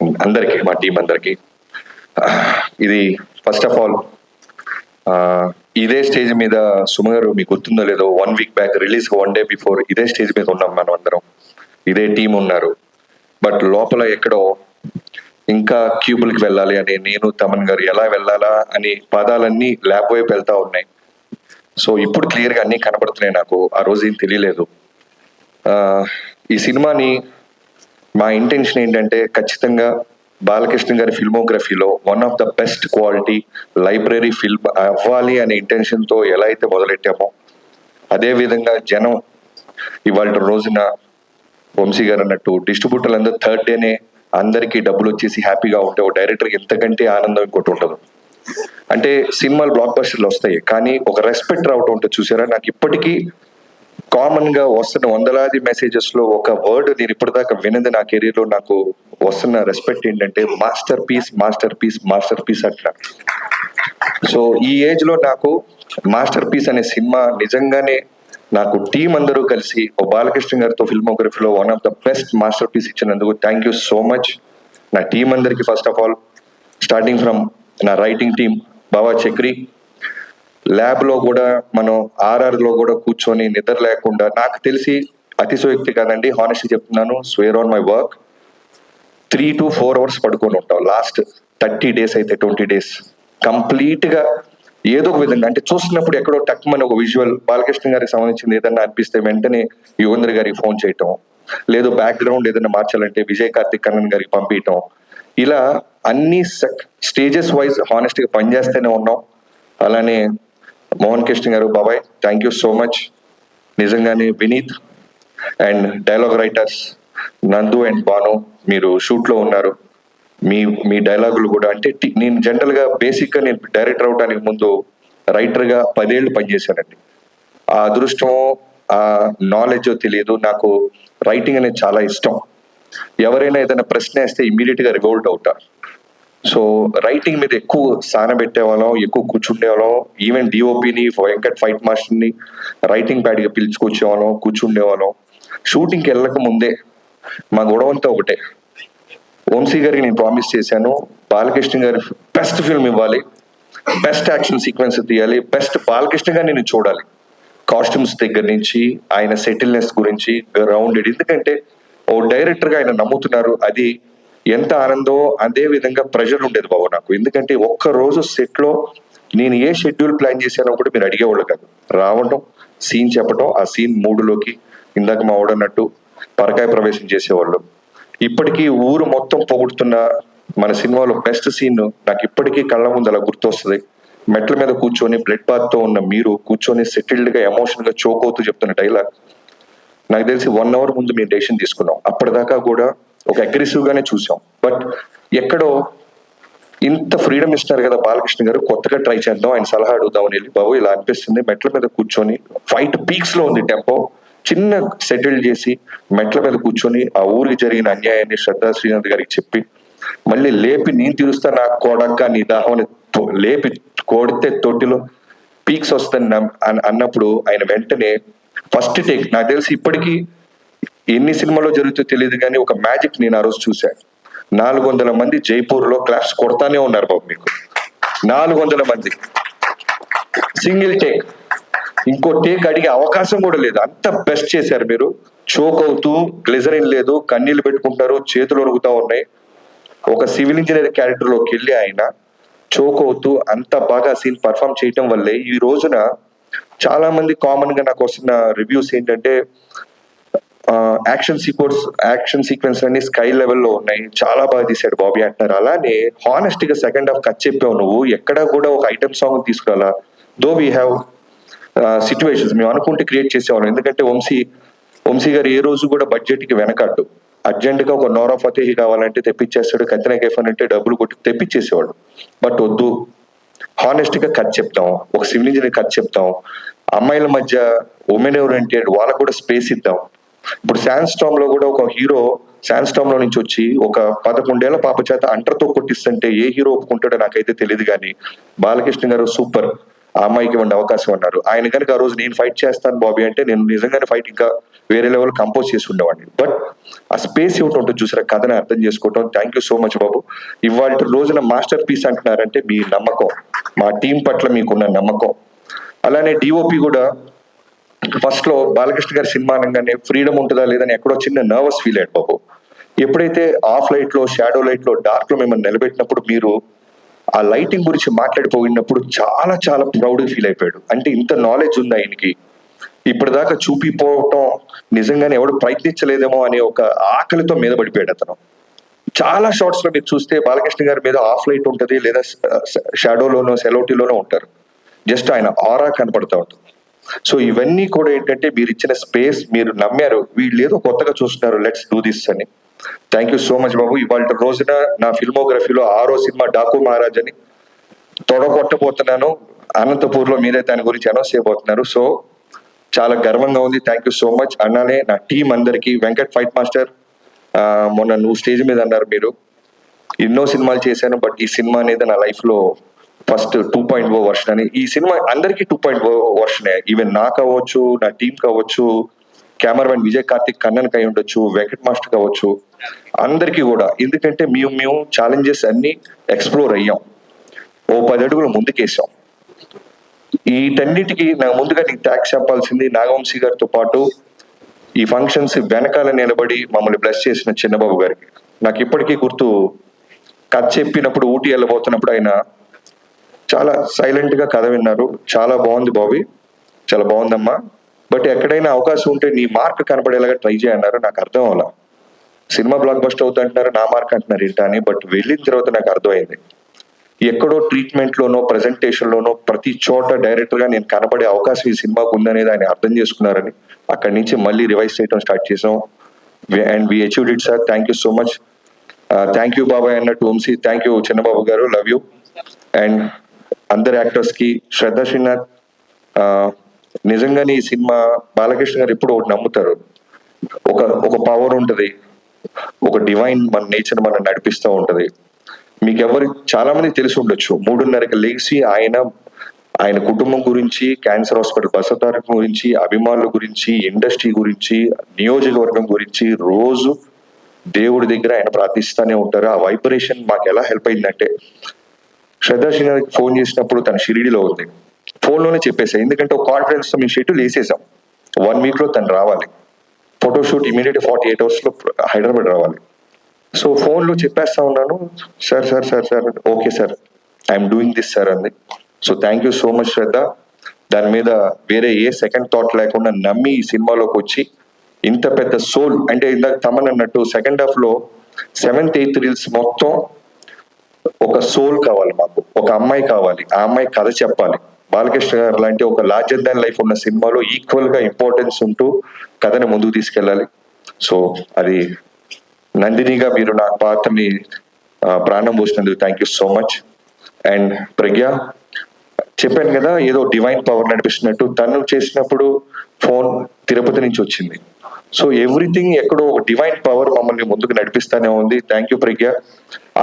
అందరికీ, మా టీం అందరికీ, ఇది ఫస్ట్ ఆఫ్ ఆల్ ఇదే స్టేజ్ మీద సుమ గారు మీకు గుర్తుందో లేదో 1 week back release 1 day before ఇదే స్టేజ్ మీద ఉన్నాం మనం అందరం, ఇదే టీం ఉన్నారు. బట్ లోపల ఎక్కడో ఇంకా క్యూబుల్కి వెళ్ళాలి అని నేను తమన్ గారు ఎలా వెళ్ళాలా అని పదాలన్నీ ల్యాబ్ వైపు వెళ్తా ఉన్నాయి. సో ఇప్పుడు క్లియర్గా అన్నీ కనబడుతున్నాయి. నాకు ఆ రోజు ఏం తెలియలేదు. ఈ సినిమాని మా ఇంటెన్షన్ ఏంటంటే ఖచ్చితంగా బాలకృష్ణ గారి ఫిల్మోగ్రఫీలో one of the best quality library film అవ్వాలి అనే ఇంటెన్షన్తో ఎలా అయితే మొదలెట్టామో అదే విధంగా జనం ఇవాళ రోజున వంశీ గారు అన్నట్టు డిస్ట్రిబ్యూటర్లు అందరూ థర్డ్ డేనే అందరికీ డబ్బులు వచ్చేసి హ్యాపీగా ఉంటే ఒక డైరెక్టర్కి ఎంతకంటే ఆనందం ఇంకోటి ఉండదు. అంటే సినిమాలు బ్లాక్ బస్టర్లు వస్తాయి కానీ ఒక రెస్పెక్ట్ రావటం ఉంటుంది. చూసారా, నాకు ఇప్పటికీ కామన్ గా వస్తున్న వందలాది మెసేజెస్ లో ఒక వర్డ్ నేను ఇప్పటిదాకా వినది నా కెరీర్ లో నాకు వస్తున్న రెస్పెక్ట్ ఏంటంటే masterpiece, masterpiece, masterpiece అట్లా. సో ఈ ఏజ్ లో నాకు మాస్టర్ పీస్ అనే సినిమా నిజంగానే నాకు టీం అందరూ కలిసి ఓ బాలకృష్ణ గారితో ఫిల్మోగ్రఫీలో one of the best masterpiece ఇచ్చినందుకు థ్యాంక్ యూ సో మచ్. నా టీం అందరికి first of all starting from నా writing team Baba Chakri, lab లో కూడా మనం ఆర్ఆర్ లో కూడా కూర్చొని నిద్ర లేకుండా, నాకు తెలిసి అతిశయోక్తి కాదండి, హానెస్ట్లీ చెప్తున్నాను, square on my work 3 to 4 hours పడుకొని ఉంటాం. లాస్ట్ 30 days అయితే 20 days కంప్లీట్ గా ఏదో ఒక విధంగా, అంటే చూస్తున్నప్పుడు ఎక్కడో టక్మని ఒక విజువల్ బాలకృష్ణ గారికి సంబంధించింది ఏదన్నా అనిపిస్తే వెంటనే యువేంద్ర గారికి ఫోన్ చేయటం, లేదు బ్యాక్గ్రౌండ్ ఏదైనా మార్చాలంటే విజయ్ కార్తిక్ కన్నన్ గారికి పంపించటం, ఇలా అన్ని స్టేజెస్ వైజ్ హానెస్ట్ గా పనిచేస్తూనే ఉన్నాం. అలానే మోహన్ కృష్ణ గారు, బాబాయ్ థ్యాంక్ యూ సో మచ్. నిజంగానే వినీత్ అండ్ డైలాగ్ రైటర్స్ నందు అండ్ బాను, మీరు షూట్లో ఉన్నారు. మీ డైలాగులు కూడా, అంటే నేను జనరల్గా బేసిక్గా నేను డైరెక్టర్ అవడానికి ముందు రైటర్గా 10 ఏళ్ళు పనిచేశానండి. ఆ అదృష్టం, ఆ నాలెడ్జ్ తెలియదు, నాకు రైటింగ్ అనేది చాలా ఇష్టం. ఎవరైనా ఏదైనా ప్రశ్న వేస్తే ఇమీడియట్గా రివోల్ట్ అవుతారు. సో రైటింగ్ మీద ఎక్కువ సాన పెట్టేవాళ్ళం, ఎక్కువ కూర్చుండేవాళ్ళం. ఈవెన్ డిఓపిని, వెంకట్ ఫైట్ మాస్టర్ని రైటింగ్ ప్యాడ్గా పిలుచుకొచ్చేవాళ్ళం, కూర్చుండేవాళ్ళం. షూటింగ్కి వెళ్ళక ముందే మా గొడవంతా ఒకటే, వంశీ గారికి నేను ప్రామిస్ చేశాను, బాలకృష్ణ గారి బెస్ట్ ఫిల్మ్ ఇవ్వాలి, బెస్ట్ యాక్షన్ సీక్వెన్స్ తీయాలి, బెస్ట్ బాలకృష్ణ గారిని నేను చూడాలి. కాస్ట్యూమ్స్ దగ్గర నుంచి ఆయన సెటిల్నెస్ గురించి గ్రౌండెడ్, ఎందుకంటే ఓ డైరెక్టర్గా ఆయన నమ్ముతున్నారు, అది ఎంత ఆనందో అదే విధంగా ప్రెషర్ ఉండేది బాబు నాకు. ఎందుకంటే ఒక్క రోజు సెట్ లో నేను ఏ షెడ్యూల్ ప్లాన్ చేశానో కూడా మీరు అడిగేవాళ్ళు కాదు. రావడం, సీన్ చెప్పడం, ఆ సీన్ మూడులోకి ఇందాక మా వాడన్నట్టు పరకాయ ప్రవేశం చేసేవాళ్ళు. ఇప్పటికీ ఊరు మొత్తం పొగుడుతున్న మన సినిమాలో బెస్ట్ సీన్ నాకు ఇప్పటికీ కళ్ళ ముందు అలా గుర్తొస్తుంది. మెట్ల మీద కూర్చొని బ్లడ్ బాత్ తో ఉన్న మీరు కూర్చొని సెటిల్డ్ గా ఎమోషనల్ గా చోక్ అవుతూ చెప్తున్న డైలాగ్, నాకు తెలిసి 1 hour ముందు మేము డెసిషన్ తీసుకున్నాం. అప్పటిదాకా కూడా ఒక అగ్రెసివ్ గానే చూసాం. బట్ ఎక్కడో ఇంత ఫ్రీడమ్ ఇస్తున్నారు కదా బాలకృష్ణ గారు, కొత్తగా ట్రై చేద్దాం, ఆయన సలహా అడుగుదామని వెళ్ళి బాబు ఇలా అనిపిస్తుంది, మెట్ల మీద కూర్చొని ఫైట్ పీక్స్ లో ఉంది, టెంపో చిన్న సెటిల్ చేసి మెట్ల మీద కూర్చొని ఆ ఊరికి జరిగిన అన్యాయాన్ని శ్రద్ధా శ్రీనాథ్ గారికి చెప్పి మళ్ళీ లేపి నేను తీరుస్తా నా కొడక నీ దాహం లేపి కొడితే తొట్టిలో పీక్స్ వస్తాయి అన్నప్పుడు ఆయన వెంటనే ఫస్ట్ టేక్, నాకు తెలిసి ఇప్పటికీ ఎన్ని సినిమాలో జరుగుతుందో తెలియదు కానీ ఒక మ్యాజిక్ నేను ఆ రోజు చూశాను. 400 మంది జైపూర్ లో క్లాప్స్ కొడతానే ఉన్నారు బాబు. మీకు 400 మంది సింగిల్ టేక్, ఇంకో టేక్ అడిగే అవకాశం కూడా లేదు, అంత బెస్ట్ చేశారు మీరు. చోక్ అవుతూ, గ్లిజరిన్ లేదు, కన్నీళ్లు పెట్టుకుంటారు, చేతులు ఒరుగుతా ఉన్నాయి. ఒక సివిల్ ఇంజనీర్ క్యారెక్టర్ లోకి వెళ్ళి ఆయన చోక్ అవుతూ అంత బాగా సీన్ పర్ఫామ్ చేయటం వల్లే ఈ రోజున చాలా మంది కామన్ గా నాకు వస్తున్న రివ్యూస్ ఏంటంటే యాక్షన్ సీక్వెన్స్ అన్ని స్కై లెవెల్లో ఉన్నాయి, చాలా బాగా తీశాడు బాబీ అంటున్నారు. అలానే హానెస్ట్ గా సెకండ్ హాఫ్ కట్ చెప్పావు నువ్వు, ఎక్కడా కూడా ఒక ఐటమ్ సాంగ్ తీసుకురాలా. దో వీ హ్యావ్ సిచ్యువేషన్స్ మేము అనుకుంటే క్రియేట్ చేసేవాళ్ళం. ఎందుకంటే వంశీ గారు ఏ రోజు కూడా బడ్జెట్ కి వెనకట్టు, అర్జెంట్ గా ఒక నోరా ఫతేహి కావాలంటే తెప్పించేస్తాడు, కత్తినా కేఫన్ అంటే డబ్బులు కొట్టి తెప్పించేసేవాడు. బట్ వద్దు, హానెస్ట్ గా కట్ చెప్తాం, ఒక సివిల్ ఇంజనీర్ కట్ చెప్తాం, అమ్మాయిల మధ్య ఉమెన్ ఓరియంటెడ్ వాళ్ళకు కూడా స్పేస్ ఇద్దాం. ఇప్పుడు శాన్ స్టామ్ లో కూడా ఒక హీరో శాన్ స్టామ్ లో నుంచి వచ్చి ఒక 11 ఏళ్ల పాప చేత అంటర్తో కొట్టిస్తుంటే ఏ హీరో ఒప్పుకుంటాడో నాకైతే తెలియదు కానీ బాలకృష్ణ గారు సూపర్. ఆ అమ్మాయికి ఇవ్వండి అవకాశం అన్నారు. ఆయన కనుక ఆ రోజు నేను ఫైట్ చేస్తాను బాబీ అంటే నేను నిజంగానే ఫైట్ ఇంకా వేరే లెవెల్ కంపోజ్ చేసి ఉండేవాడిని. బట్ ఆ స్పేస్ ఇవ్వటం ఉంటుంది చూసారా, కథని అర్థం చేసుకోవటం. థ్యాంక్ యూ సో మచ్ బాబు. ఇవాళ రోజున మాస్టర్ పీస్ అంటున్నారంటే మీ నమ్మకం, మా టీం పట్ల మీకున్న నమ్మకం. అలానే డిఓపి కూడా ఫస్ట్ లో బాలకృష్ణ గారి సినిమా అనగానే ఫ్రీడమ్ ఉంటుందా లేదని ఎక్కడో చిన్న నర్వస్ ఫీల్ అయ్యాడు బాబు. ఎప్పుడైతే ఆఫ్ లైట్ లో, షాడో లైట్ లో, డార్క్ లో మిమ్మల్ని నిలబెట్టినప్పుడు మీరు ఆ లైటింగ్ గురించి మాట్లాడిపోయినప్పుడు చాలా చాలా ప్రౌడ్ ఫీల్ అయిపోయాడు. అంటే ఇంత నాలెడ్జ్ ఉంది ఆయనకి, ఇప్పటిదాకా చూపిపోవటం నిజంగానే ఎవడు ప్రయత్నించలేదేమో అనే ఒక ఆకలితో మీద పడిపోయాడు అతను. చాలా షార్ట్స్ లో మీరు చూస్తే బాలకృష్ణ గారి మీద ఆఫ్ లైట్ ఉంటుంది, లేదా షాడోలోనో సెలోటీలోనో ఉంటారు. జస్ట్ ఆయన ఆరా కనపడతా ఉంటుంది. సో ఇవన్నీ కూడా ఏంటంటే మీరు ఇచ్చిన స్పేస్, మీరు నమ్మారు, వీళ్ళు ఏదో కొత్తగా చూస్తున్నారు, లెట్స్ డూ దిస్ అని. థ్యాంక్ యూ సో మచ్ బాబు. ఇవాళ రోజున నా ఫిల్మోగ్రఫీలో 6వ సినిమా డాకు మహారాజ్ అని తొడగొట్టబోతున్నాను. అనంతపూర్ లో మీరే దాని గురించి అనౌన్స్ చేయబోతున్నారు. సో చాలా గర్వంగా ఉంది. Thank you so much. అన్నానే నా టీం అందరికి, వెంకట్ ఫైట్ మాస్టర్, మొన్న నువ్వు స్టేజ్ మీద అన్నారు మీరు ఎన్నో సినిమాలు చేశాను, బట్ ఈ సినిమా అనేది నా లైఫ్ లో ఫస్ట్ 2.0 వర్షన్ అని. ఈ సినిమా అందరికీ 2.0 వర్షనే. ఈవెన్ నాకు అవ్వచ్చు, నా టీం కావచ్చు, కెమెరామెన్ విజయ్ కార్తిక్ కన్నన్ కై ఉండొచ్చు, వెంకట్ మాస్టర్ కావచ్చు, అందరికీ కూడా. ఎందుకంటే మేము ఛాలెంజెస్ అన్ని ఎక్స్ప్లోర్ అయ్యాం, ఓ 10 అడుగులు ముందుకేసాం. వీటన్నిటికీ నా ముందుగా నీకు ట్యాక్స్ చెప్పాల్సింది నాగవంశీ గారితో పాటు ఈ ఫంక్షన్స్ వెనకాల నిలబడి మమ్మల్ని బ్లెస్ చేసిన చిన్నబాబు గారికి. నాకు ఇప్పటికీ గుర్తు, కథ చెప్పినప్పుడు ఊటీ వెళ్ళబోతున్నప్పుడు ఆయన చాలా సైలెంట్ గా కథ విన్నారు. చాలా బాగుంది బాబీ, చాలా బాగుందమ్మా, బట్ ఎక్కడైనా అవకాశం ఉంటే నీ మార్క్ కనపడేలాగా ట్రై చేయన్నారు. నాకు అర్థం అవ్వాల, సినిమా బ్లాక్ బస్టర్ అవుతా అంటున్నారు, నా మార్క్ అంటున్నారు ఏంటా అని. బట్ వెళ్ళిన తర్వాత నాకు అర్థమైంది, ఎక్కడో ట్రీట్మెంట్ లోనో, ప్రెజెంటేషన్ లోనో, ప్రతి చోట డైరెక్టర్ గా నేను కనపడే అవకాశం ఈ సినిమాకు ఉందనేది ఆయన అర్థం చేసుకున్నారని అక్కడి నుంచి మళ్ళీ రివైజ్ చేయడం స్టార్ట్ చేసాం. And we achieved it sir. Thank you so much. Thank you బాబాయ్ అన్నట్టు వంశీ, థ్యాంక్ యూ చిన్నబాబు గారు, లవ్ యూ. అండ్ అందరు యాక్టర్స్ కి, శ్రద్ధ శ్రీనాథ్, నిజంగానే ఈ సినిమా బాలకృష్ణ గారు ఎప్పుడు ఒకటి నమ్ముతారు, ఒక పవర్ ఉంటది, ఒక డివైన్ మన నేచర్ మనం నడిపిస్తూ ఉంటది. మీకు ఎవరు చాలా మంది తెలిసి ఉండొచ్చు, 3:30కి లేచి ఆయన కుటుంబం గురించి, క్యాన్సర్ హాస్పిటల్ బసవతారకం గురించి, అభిమానుల గురించి, ఇండస్ట్రీ గురించి, నియోజకవర్గం గురించి రోజు దేవుడి దగ్గర ఆయన ప్రార్థిస్తూనే ఉంటారు. ఆ వైబ్రేషన్ మాకు ఎలా హెల్ప్ అయిందంటే, శ్రద్ధా శ్రీనాథ్కి ఫోన్ చేసినప్పుడు తన షిరిడిలో ఉంది, ఫోన్ లోనే చెప్పేసాం. ఎందుకంటే ఒక కాన్ఫిడెన్స్ తో మేము షెడ్యూల్ వేసేసాం, 1 వీక్ లో తను రావాలి, ఫోటోషూట్ ఇమీడియట్ 48 hours లో హైదరాబాద్ రావాలి. సో ఫోన్ లో చెప్పేస్తా ఉన్నాను, sir sir sir sir okay sir, I'm doing this sir అంది. So thank you so much Shraddha. దాని మీద వేరే ఏ సెకండ్ థాట్ లేకుండా నమ్మి ఈ సినిమాలోకి వచ్చి ఇంత పెద్ద సోల్, అంటే ఇందాక తమన్ అన్నట్టు సెకండ్ హాఫ్ లో 7th 8th రీల్స్ మొత్తం ఒక సోల్ కావాలి మాకు, ఒక అమ్మాయి కావాలి, ఆ అమ్మాయి కథ చెప్పాలి. బాలకృష్ణ గారు లాంటి ఒక లార్జర్ దాన్ లైఫ్ ఉన్న సినిమాలో ఈక్వల్ గా ఇంపార్టెన్స్ ఉంటూ కథని ముందుకు తీసుకెళ్ళాలి. సో అది నందినిగా మీరు నా పాత్రని ప్రాణం పోసినందుకు thank you so much. And Pragya, చెప్పాను కదా ఏదో డివైన్ పవర్ నడిపిస్తున్నట్టు, తను చేసినప్పుడు ఫోన్ తిరుపతి నుంచి వచ్చింది. సో ఎవ్రీథింగ్ ఎక్కడో ఒక డివైన్ పవర్ మమ్మల్ని ముందుకు నడిపిస్తానే ఉంది. థ్యాంక్ యూ ప్రజ్ఞ.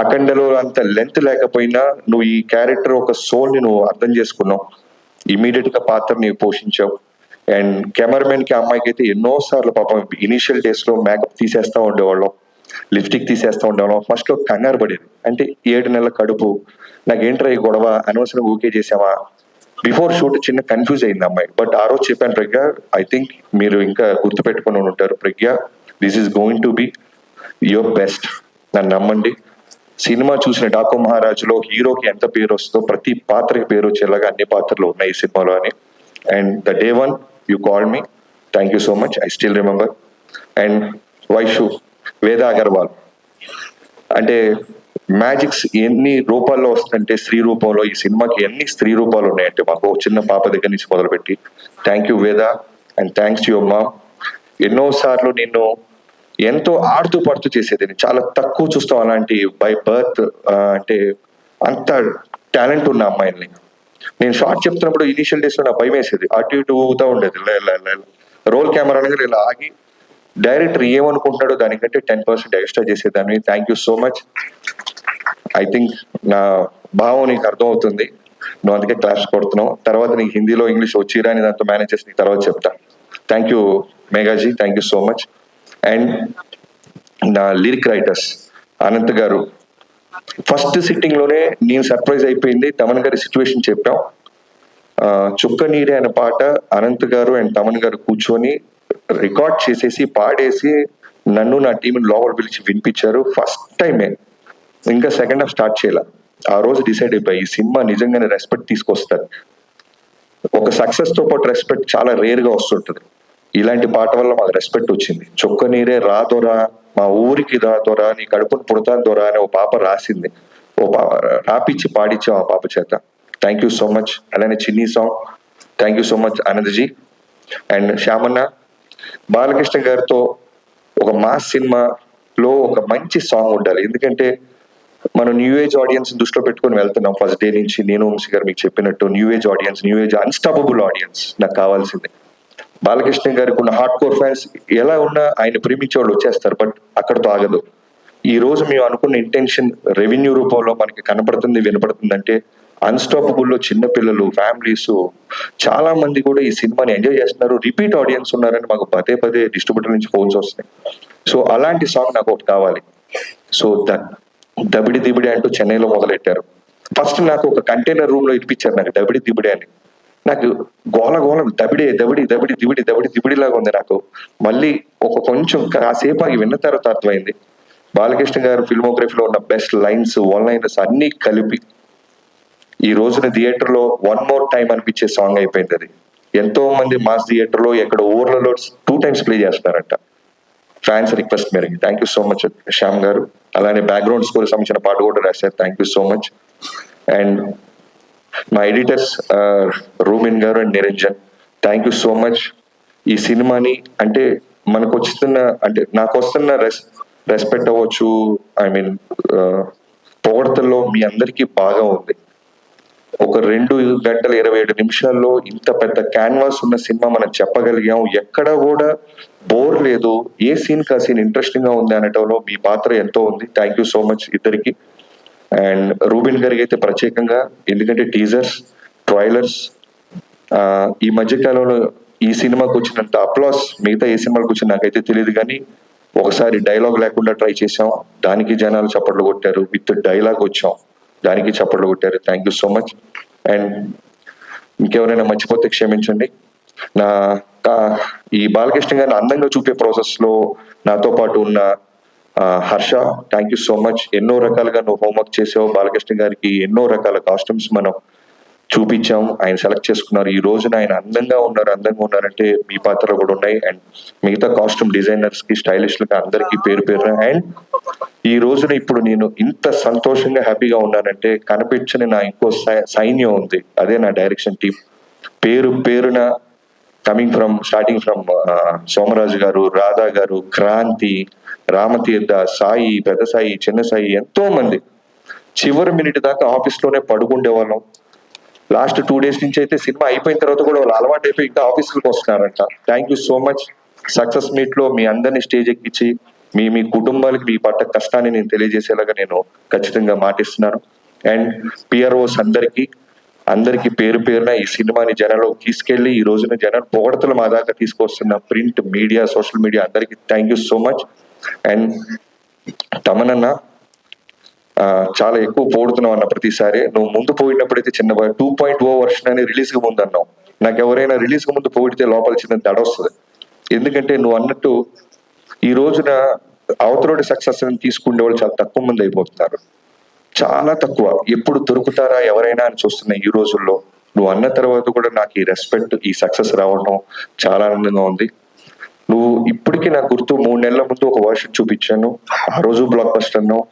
అఖండలో అంత లెంత్ లేకపోయినా నువ్వు ఈ క్యారెక్టర్ ఒక సోల్ ని నువ్వు అర్థం చేసుకున్నావు, ఇమీడియట్ గా పాత్రని పోషించావు. అండ్ కెమెరామెన్ కి, అమ్మాయికి అయితే ఎన్నో సార్లు పాపం ఇనిషియల్ డేస్ లో మేకప్ తీసేస్తా ఉండేవాళ్ళం, లిప్స్టిక్ తీసేస్తా ఉండేవాళ్ళం. ఫస్ట్ లో కంగారు పడేది, అంటే 7 నెలల కడుపు, నాకేంట్రా ఈ గొడవ, అనవసరం ఊకే చేసామా, బిఫోర్ షూట్ చిన్న కన్ఫ్యూజ్ అయింది అమ్మాయి. బట్ ఆ రోజు చెప్పాను, ప్రజ్ఞ ఐ థింక్ మీరు ఇంకా గుర్తు పెట్టుకుని ఉంటారు, Pragya this is going to be your best, నన్ను నమ్మండి. సినిమా చూసిన డాకు మహారాజులో హీరోకి ఎంత పేరు వస్తుందో ప్రతి పాత్రకి పేరు వచ్చేలాగా అన్ని పాత్రలు ఉన్నాయి ఈ సినిమాలో అని. And the day one you call me, thank you so much, I still remember. And Vaishu, వేద అగర్వాల్, అంటే మ్యాజిక్స్ ఎన్ని రూపాల్లో వస్తుందంటే స్త్రీ రూపంలో, ఈ సినిమాకి ఎన్ని స్త్రీ రూపాలు ఉన్నాయంటే మాకు చిన్న పాప దగ్గర నుంచి మొదలుపెట్టి. థ్యాంక్ యూ వేద, and thanks to your mom. ఎన్నో సార్లు నిన్ను ఎంతో ఆడుతూ పడుతూ చేసేది, చాలా తక్కువ చూస్తాం అలాంటి బై బర్త్, అంటే అంత టాలెంట్ ఉన్న అమ్మాయిని. నేను షార్ట్ చెప్తున్నప్పుడు ఇనిషియల్ డేస్ లో నాకు భయం వేసేది, అటు ఇటు ఊగుతూ ఉండేది, రోల్ కెమెరా అనగా ఇలా ఆగి డైరెక్టర్ ఏమనుకుంటున్నాడో దానికంటే 10% ఎక్స్ట్రా చేసేదాన్ని. Thank you so much. I think నా భావం నీకు అర్థం అవుతుంది. నువ్వు అందుకే క్లాస్ కొడుతున్నావు. తర్వాత నీకు హిందీలో ఇంగ్లీష్ వచ్చిరా అని దాంతో మేనేజ్ చేసి నీకు తర్వాత చెప్తా. Thank you Meghaji, thank you so much. And నా లిరిక్ రైటర్స్ అనంత్ గారు, ఫస్ట్ సిట్టింగ్ లోనే నేను సర్ప్రైజ్ అయిపోయింది. తమన్ గారి సిచ్యువేషన్ చెప్పాం. చుక్క నీరే అనే పాట అనంత్ గారు అండ్ తమన్ గారు కూర్చొని రికార్డ్ చేసేసి పాడేసి నన్ను నా టీం లోపల పిలిచి వినిపించారు. ఫస్ట్ టైమే, ఇంకా సెకండ్ హాఫ్ స్టార్ట్ చేయాల. ఆ రోజు డిసైడ్ అయిపోయి ఈ సినిమా నిజంగానే రెస్పెక్ట్ తీసుకొస్తారు. ఒక సక్సెస్ తో పాటు రెస్పెక్ట్ చాలా రేర్ గా వస్తుంటది. ఇలాంటి పాట వల్ల మాకు రెస్పెక్ట్ వచ్చింది. చుక్క నీరే రాదోరా, మా ఊరికి రాదోరా, నీ కడుపును పుడతాను దొరా అని ఓ పాప రాసింది. రాపిచ్చి పాడిచ్చాం ఆ పాప చేత. Thank you so much. అలానే చిన్ని song, thank you so much Anandji. And Shyamanna, Balakrishna గారితో ఒక మాస్ సినిమాలో ఒక మంచి సాంగ్ ఉండాలి. ఎందుకంటే మనం న్యూ ఏజ్ ఆడియన్స్ దృష్టిలో పెట్టుకొని వెళ్తున్నాం. ఫస్ట్ డే నుంచి నేను వంశీ గారు మీకు చెప్పినట్టు new age audience, new age unstoppable audience నాకు కావాల్సింది. బాలకృష్ణ గారికి ఉన్న హార్డ్ కోర్ ఫ్యాన్స్ ఎలా ఉన్నా ఆయన ప్రేమించే వాళ్ళు వచ్చేస్తారు, బట్ అక్కడతో ఆగదు. ఈ రోజు మేము అనుకున్న ఇంటెన్షన్ రెవెన్యూ రూపంలో మనకి కనపడుతుంది, వినపడుతుంది. అంటే అన్స్టాపబుల్ లో చిన్న పిల్లలు, ఫ్యామిలీస్ చాలా మంది కూడా ఈ సినిమాని ఎంజాయ్ చేస్తున్నారు. రిపీట్ ఆడియన్స్ ఉన్నారని మాకు పదే పదే డిస్ట్రిబ్యూటర్ నుంచి ఫోన్స్ వస్తున్నాయి. సో అలాంటి సాంగ్ నాకు ఒకటి కావాలి. సో దబిడి దిబిడి అంటూ చెన్నైలో మొదలెట్టారు. ఫస్ట్ నాకు ఒక కంటైనర్ రూమ్ లో ఇప్పించారు నాకు దబిడి దిబిడి అని. నాకు గోల గోల దబిడి దబిడి దబిడి దిబిడి దబిడి దిబిడి లాగా ఉంది నాకు. మళ్ళీ ఒక కొంచెం కాసేపు ఆగి విన్న తర్వాత అర్థమైంది బాలకృష్ణ గారు ఫిల్మోగ్రఫీలో ఉన్న బెస్ట్ లైన్స్, వన్ లైనర్స్ అన్ని కలిపి ఈ రోజున థియేటర్ లో వన్ మోర్ టైం అనిపించే సాంగ్ అయిపోయింది అది. ఎంతో మంది మాస్ థియేటర్ లో ఎక్కడ ఊర్లలో 2 times ప్లే చేస్తున్నారంట ఫ్యాన్స్ రిక్వెస్ట్ మేరకు. Thank you so much Shyam గారు. అలానే బ్యాక్గ్రౌండ్ స్కోర్ సంబంధించిన పాట కూడా రాశారు. Thank you so much. And మా ఎడిటర్స్ రూమిన్ గారు and Niranjan, thank you so much. ఈ సినిమాని అంటే మనకు వస్తున్న, అంటే నాకు వస్తున్న రెస్పెక్ట్ అవ్వచ్చు, ఐ మీన్ పొగడతల్లో మీ అందరికీ బాగా ఉంది. ఒక 2 గంటల 27 నిమిషాల్లో ఇంత పెద్ద క్యాన్వాస్ ఉన్న సినిమా మనం చెప్పగలిగాం. ఎక్కడ కూడా బోర్ లేదు. ఏ సీన్ కా సీన్ ఇంట్రెస్టింగ్ గా ఉంది అనటంలో మీ పాత్ర ఎంతో ఉంది. థ్యాంక్ యూ సో మచ్ ఇద్దరికి. అండ్ రూబిన్ గారికి అయితే ప్రత్యేకంగా, ఎందుకంటే టీజర్స్, ట్రైలర్స్ ఈ మధ్య కాలంలో ఈ సినిమాకి వచ్చినంత అప్లాస్ మిగతా ఏ సినిమాలకు వచ్చిన నాకైతే తెలియదు. కానీ ఒకసారి డైలాగ్ లేకుండా ట్రై చేసాం, దానికి జనాలు చప్పట్లు కొట్టారు. విత్ డైలాగ్ వచ్చాం, దానికి చప్పట్లు కొట్టారు. Thank you so much. And ఇంకెవరైనా మర్చిపోతే క్షమించండి. నా ఈ బాలకృష్ణ గారిని అందంగా చూపే ప్రాసెస్ లో నాతో పాటు ఉన్న Harsha, thank you so much. ఎన్నో రకాలుగా నువ్వు హోంవర్క్ చేసావు. బాలకృష్ణ గారికి ఎన్నో రకాల కాస్ట్యూమ్స్ మనం చూపించాం, ఆయన సెలెక్ట్ చేసుకున్నారు. ఈ రోజున ఆయన అందంగా ఉన్నారంటే మీ పాత్రలు కూడా ఉన్నాయి. అండ్ మిగతా కాస్ట్యూమ్ డిజైనర్స్ కి, స్టైలిస్టులకి అందరికీ పేరు పేరు. అండ్ ఈ రోజున ఇప్పుడు నేను ఇంత సంతోషంగా హ్యాపీగా ఉన్నానంటే కనిపించని నా ఇంకో సైన్యం ఉంది, అదే నా డైరెక్షన్ టీం. పేరు పేరున స్టార్టింగ్ ఫ్రమ్ సోమరాజు గారు, రాధా గారు, క్రాంతి, రామతీర్థ, సాయి, పెద్ద సాయి, చిన్న సాయి, ఎంతో మంది. చివరి మినిట్ దాకా ఆఫీస్ లోనే పడుకుండే వాళ్ళం. లాస్ట్ 2 days నుంచి అయితే సినిమా అయిపోయిన తర్వాత కూడా వాళ్ళు అలవాటు అయిపోయి ఇంకా ఆఫీసులకు వస్తున్నారంట. Thank you so much. Success meet లో మీ అందరినీ స్టేజ్ ఎక్కించి మీ కుటుంబాలకి మీ పట్ల కష్టాన్ని నేను తెలియజేసేలాగా నేను ఖచ్చితంగా మాటిస్తున్నాను. అండ్ పిఆర్ఓస్ అందరికీ పేరు పేరున ఈ సినిమాని జనాల్లోకి తీసుకెళ్లి ఈ రోజున జనాలు పొగడతలు మా దాకా తీసుకొస్తున్న ప్రింట్ మీడియా, సోషల్ మీడియా అందరికీ thank you so much. And తమనన్న చాలా ఎక్కువ పోడుతున్నావు అన్న ప్రతిసారి. నువ్వు ముందు పోయినప్పుడైతే చిన్న 2.0 వర్షన్ అని రిలీజ్ గా ముందు అన్నావు. నాకు ఎవరైనా రిలీజ్ గా ముందు పోయితే లోపల చిన్న దడ వస్తుంది. ఎందుకంటే నువ్వు అన్నట్టు ఈ రోజున అవతలోడి సక్సెస్ తీసుకునే వాళ్ళు చాలా తక్కువ మంది అయిపోతున్నారు, చాలా తక్కువ. ఎప్పుడు దొరుకుతారా ఎవరైనా అని చూస్తున్నా ఈ రోజుల్లో. నువ్వు అన్న తర్వాత కూడా నాకు ఈ రెస్పెక్ట్, ఈ సక్సెస్ రావడం చాలా ఆనందంగా ఉంది. నువ్వు ఇప్పటికీ నాకు గుర్తు 3 నెలల ముందు ఒక వర్షన్ చూపించాను, ఆ రోజు బ్లాక్ బస్టర్ అన్నావు.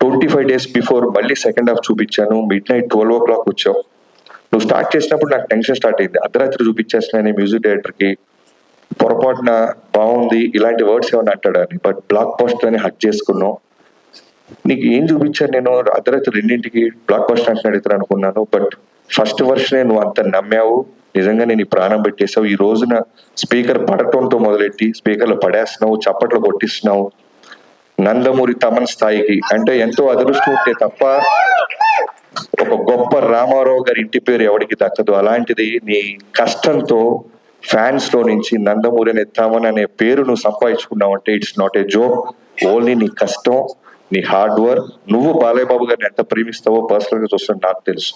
25 days బిఫోర్ మళ్ళీ సెకండ్ హాఫ్ చూపించాను, midnight 12 o'clock వచ్చావు. నువ్వు స్టార్ట్ చేసినప్పుడు నాకు టెన్షన్ స్టార్ట్ అయింది. అర్ధరాత్రి చూపించేస్తున్నాను మ్యూజిక్ డైరెక్టర్ కి, పొరపాటున బాగుంది ఇలాంటి వర్డ్స్ ఏమైనా అంటాడని. బట్ బ్లాక్ బస్టర్ అని హక్ చేసుకున్నావు. నీకు ఏం చూపించాను నేను అర్ధరాత్రి 2ంటికి బ్లాక్ బస్టర్ అంటే అడుగుతాను అనుకున్నాను. బట్ ఫస్ట్ వర్షనే నువ్వు అంత నమ్మావు. నిజంగా నేను ఈ ప్రాణం పెట్టేసావు. ఈ రోజున స్పీకర్ పడటంతో మొదలెట్టి స్పీకర్లు పడేస్తున్నావు, చప్పట్లు కొట్టిస్తున్నావు. నందమూరి తమన్ స్థాయికి అంటే ఎంతో అదృష్టం ఉంటే తప్ప ఒక గొప్ప రామారావు గారి ఇంటి పేరు ఎవరికి దక్కదు. అలాంటిది నీ కష్టంతో ఫ్యాన్స్ లో నుంచి నందమూరి ఎత్తామని అనే పేరు నువ్వు సంపాదించుకున్నావు అంటే it's not a joke. Only నీ కష్టం, నీ హార్డ్ వర్క్. నువ్వు బాలయ్య బాబు గారిని ఎంత ప్రేమిస్తావో పర్సనల్ గా చూస్తాను నాకు తెలుసు.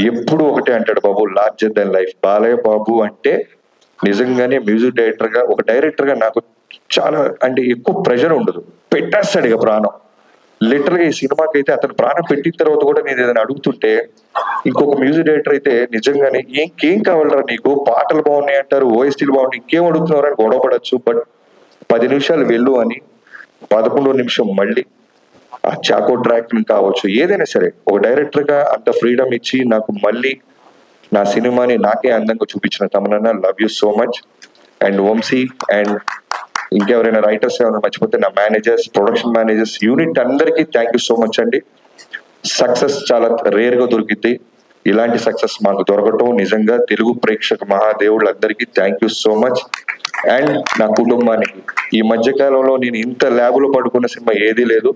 ఎప్పుడు ఒకటే అంటాడు బాబు, larger than life. Balayya Babu అంటే నిజంగానే మ్యూజిక్ డైరెక్టర్ గా, ఒక డైరెక్టర్ గా నాకు చాలా అంటే ఎక్కువ ప్రెషర్ ఉండదు. పెట్టేస్తాడు ఇక ప్రాణం. లిటరల్ గా ఈ సినిమాకి అయితే అతను ప్రాణం పెట్టిన తర్వాత కూడా నేను ఏదైనా అడుగుతుంటే, ఇంకొక మ్యూజిక్ డైరెక్టర్ అయితే నిజంగానే ఇంకేం కావాలరా నీకు, పాటలు బాగున్నాయి అంటారు, ఓఎస్టీలు బాగున్నాయి, ఇంకేం అడుగుతున్నారు అని గొడవ పడచ్చు. బట్ 10 నిమిషాలు వెళ్ళు అని 11వ నిమిషం మళ్ళీ ఆ చాకో ట్రాక్ కావచ్చు, ఏదైనా సరే ఒక డైరెక్టర్ గా అంత ఫ్రీడమ్ ఇచ్చి నాకు మళ్ళీ నా సినిమాని నాకే అందంగా చూపించిన తమనన్న, love you so much. And Vamshi and ఇంకెవరైనా రైటర్స్ ఏమైనా మర్చిపోతే నా మేనేజర్స్, ప్రొడక్షన్ మేనేజర్స్, యూనిట్ అందరికీ థ్యాంక్ యూ సో మచ్ అండి. సక్సెస్ చాలా రేర్ గా దొరికింది. ఇలాంటి సక్సెస్ మాకు దొరకటం నిజంగా తెలుగు ప్రేక్షక మహాదేవుళ్ళందరికీ thank you so much. And నా కుటుంబానికి, ఈ మధ్య కాలంలో నేను ఇంత ల్యాబ్ లో పడుకున్న సినిమా ఏదీ లేదు.